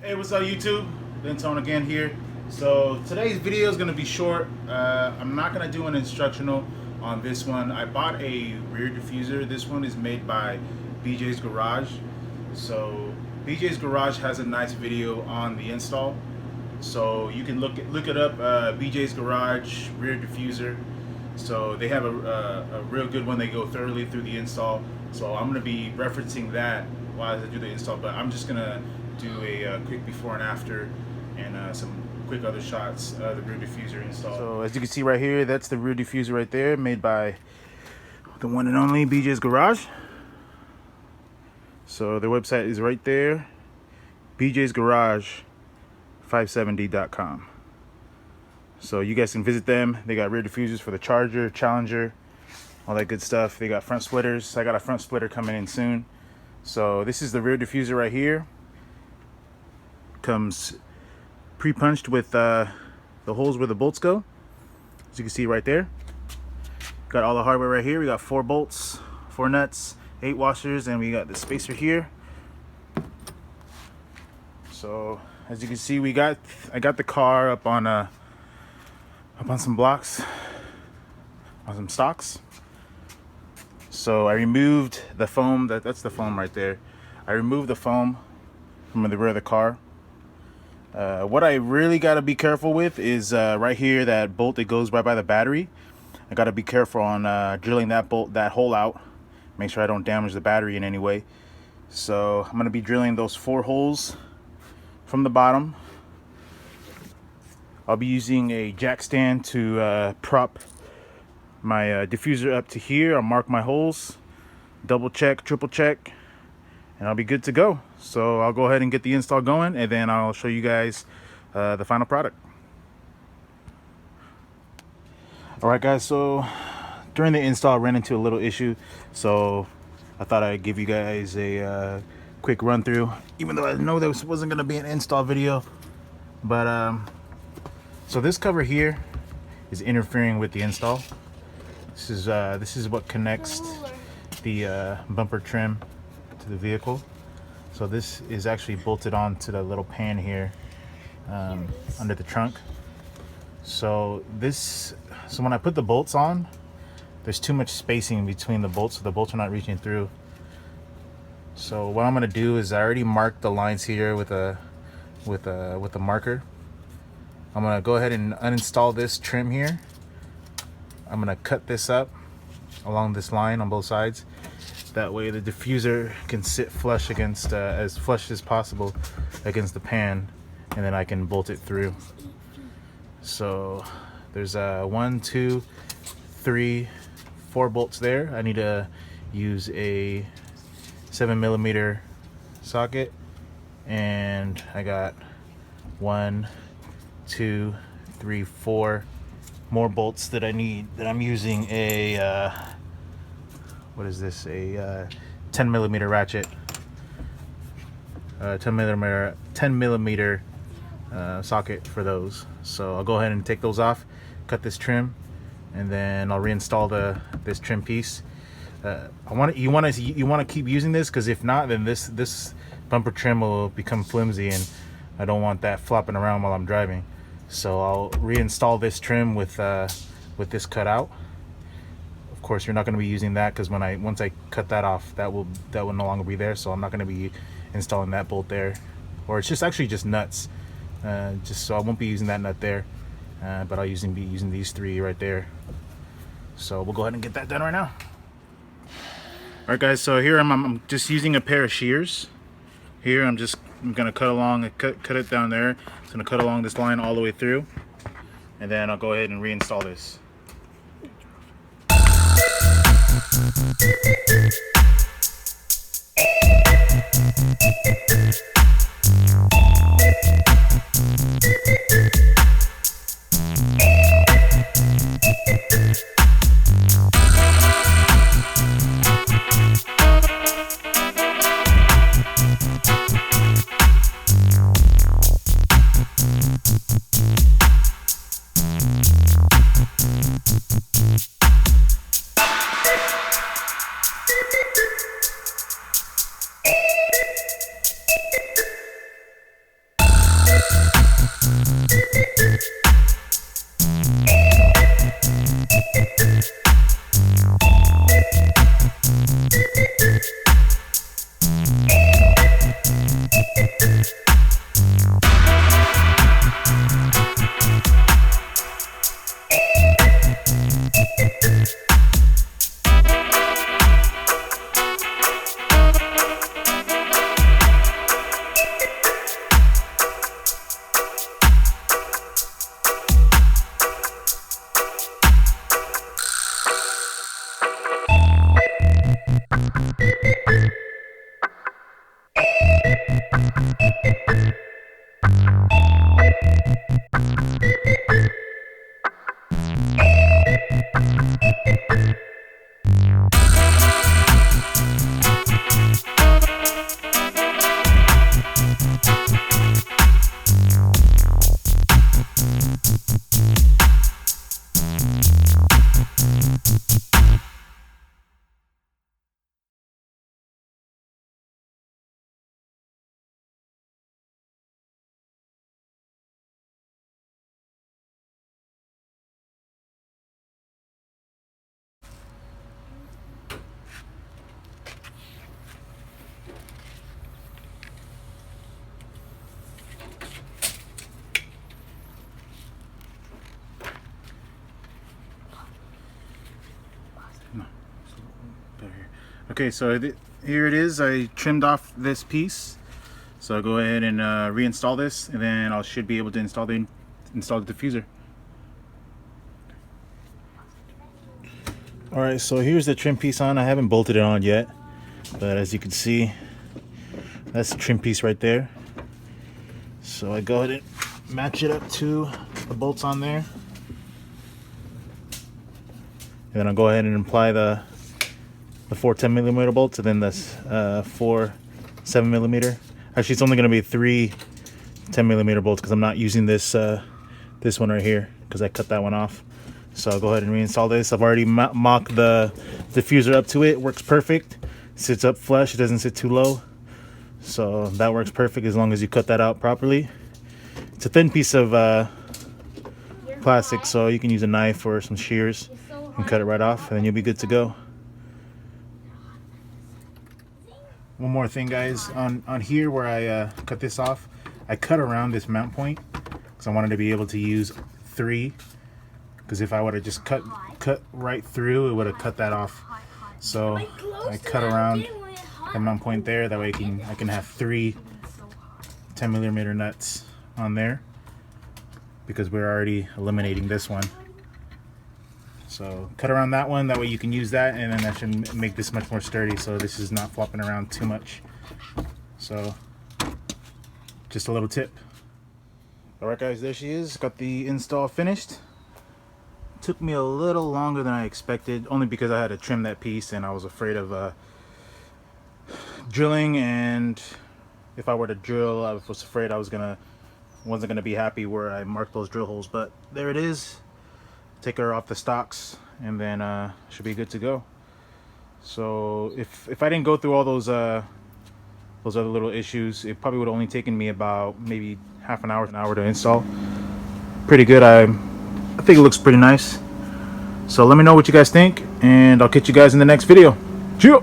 Hey, what's up YouTube? Lintone again here. So today's video is going to be short. I'm not going to do an instructional on this one. I bought a rear diffuser. This one is made by BJ's Garage. So BJ's Garage has a nice video on the install. So you can look it up, BJ's Garage rear diffuser. So they have a real good one. They go thoroughly through the install. So I'm going to be referencing that while I do the install, but I'm just going to do a quick before and after and some quick other shots of the rear diffuser install. So as you can see right here, that's the rear diffuser right there, made by the one and only BJ's Garage. So their website is right there, bjsgarage570.com. So you guys can visit them. They got rear diffusers for the Charger, Challenger, all that good stuff. They got front splitters. I got a front splitter coming in soon. So this is the rear diffuser right here. Comes pre-punched with the holes where the bolts go, as you can see right there. Got all the hardware right here. We got 4 bolts, 4 nuts, 8 washers, and we got the spacer here. So as you can see, I got the car up on some blocks, on some stocks. So I removed the foam. That's the foam right there. I removed the foam from the rear of the car. What I really got to be careful with is right here, that bolt that goes right by the battery. I got to be careful on drilling that hole out. Make sure I don't damage the battery in any way. So I'm going to be drilling those 4 holes from the bottom. I'll be using a jack stand to prop my diffuser up to here. I'll mark my holes, double check, triple check, and I'll be good to go. So I'll go ahead and get the install going, and then I'll show you guys the final product. Alright guys, so during the install I ran into a little issue, so I thought I'd give you guys a quick run through, even though I know this wasn't going to be an install video. But so this cover here is interfering with the install. This is what connects the bumper trim to the vehicle. So this is actually bolted on to the little pan here under the trunk. So when I put the bolts on, there's too much spacing between the bolts, so the bolts are not reaching through. So what I'm gonna do is I already marked the lines here with a marker. I'm gonna go ahead and uninstall this trim here. I'm gonna cut this up along this line on both sides. That way the diffuser can sit flush against, as flush as possible against the pan, and then I can bolt it through. So there's 1, 2, 3, 4 bolts there. I need to use a 7mm socket, and I got 1, 2, 3, 4 more bolts that I need. That I'm using a what is this? A 10mm ratchet, 10mm socket for those. So I'll go ahead and take those off, cut this trim, and then I'll reinstall this trim piece. You want to keep using this, because if not, then this bumper trim will become flimsy, and I don't want that flopping around while I'm driving. So I'll reinstall this trim with this cut out. Of course, you're not going to be using that, because once I cut that off, that will no longer be there. So I'm not going to be installing that bolt there, or it's just actually just nuts. Just so I won't be using that nut there, but I'll be using these 3 right there. So we'll go ahead and get that done right now. All right, guys. So here I'm just using a pair of shears. Here I'm gonna cut it down there. It's gonna cut along this line all the way through, and then I'll go ahead and reinstall this. Okay, so here it is. I trimmed off this piece, so I'll go ahead and reinstall this, and then I should be able to install the diffuser. All right, so here's the trim piece on. I haven't bolted it on yet, but as you can see, that's the trim piece right there. So I go ahead and match it up to the bolts on there, and then I'll go ahead and apply the 4 10mm bolts, and then this 4 7mm. Actually, it's only going to be 3 10mm bolts because I'm not using this this one right here because I cut that one off. So I'll go ahead and reinstall this. I've already mocked the diffuser up to it. It works perfect. Sits up flush. It doesn't sit too low. So that works perfect as long as you cut that out properly. It's a thin piece of plastic, so you can use a knife or some shears and cut it right off, and then you'll be good to go. One more thing, guys, on here where I cut this off, I cut around this mount point because I wanted to be able to use 3, because if I would have just cut right through, it would have cut that off. So I cut around the mount point there, that way I can have 3 10mm nuts on there, because we're already eliminating this one. So cut around that one, that way you can use that, and then that should make this much more sturdy, so this is not flopping around too much. So just a little tip. Alright guys, there she is. Got the install finished. Took me a little longer than I expected, only because I had to trim that piece and I was afraid of drilling, and if I were to drill, I was afraid I wasn't gonna be happy where I marked those drill holes. But there it is. Take her off the stocks, and then should be good to go. So if I didn't go through all those other little issues, it probably would have only taken me about maybe half an hour to install. Pretty good. I think it looks pretty nice. So let me know what you guys think, and I'll catch you guys in the next video. Cheers.